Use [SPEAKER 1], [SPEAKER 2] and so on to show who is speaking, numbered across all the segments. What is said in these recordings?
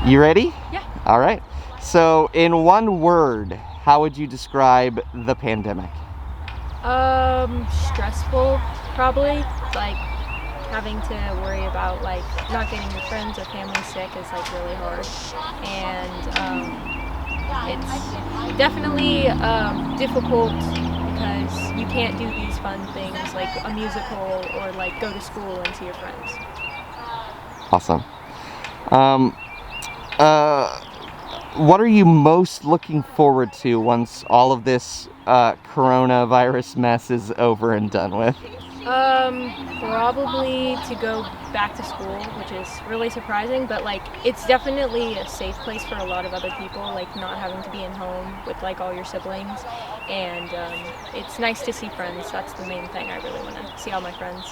[SPEAKER 1] You ready?
[SPEAKER 2] Yeah.
[SPEAKER 1] All right. So, in one word, how would you describe the pandemic?
[SPEAKER 2] Stressful, probably. Like, having to worry about, like, not getting your friends or family sick is, like, really hard. And, it's definitely, difficult because you can't do these fun things like a musical or, like, go to school and see your friends.
[SPEAKER 1] Awesome. Um, uh, what are you most looking forward to once all of this coronavirus mess is over and done with?
[SPEAKER 2] Probably to go back to school, which is really surprising, but like it's definitely a safe place for a lot of other people, like not having to be in home with like all your siblings, and it's nice to see friends. That's the main thing. I really want to see all my friends.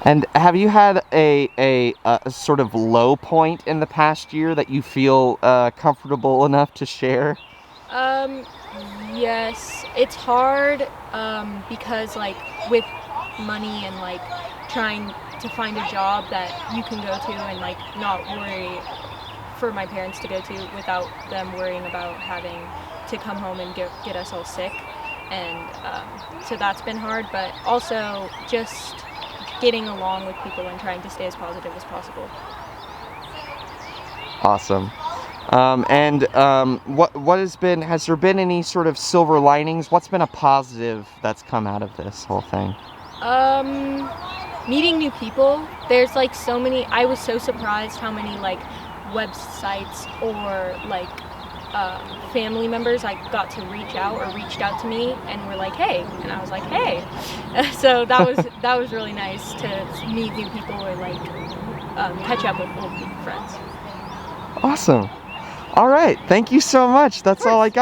[SPEAKER 1] And have you had a sort of low point in the past year that you feel comfortable enough to share?
[SPEAKER 2] Um, yes, it's hard because like with money and like trying to find a job that you can go to and like not worry for my parents to go to without them worrying about having to come home and get us all sick. And so that's been hard, but also just getting along with people and trying to stay as positive as possible.
[SPEAKER 1] Awesome. Has there been any sort of silver linings? What's been a positive that's come out of this whole thing?
[SPEAKER 2] Meeting new people. There's like so many. I was so surprised how many like websites or like family members I got to reach out or reached out to me and were like, "Hey," and I was like, "Hey." So that was really nice to meet new people or like catch up with old friends.
[SPEAKER 1] Awesome. All right. Thank you so much. That's all I got.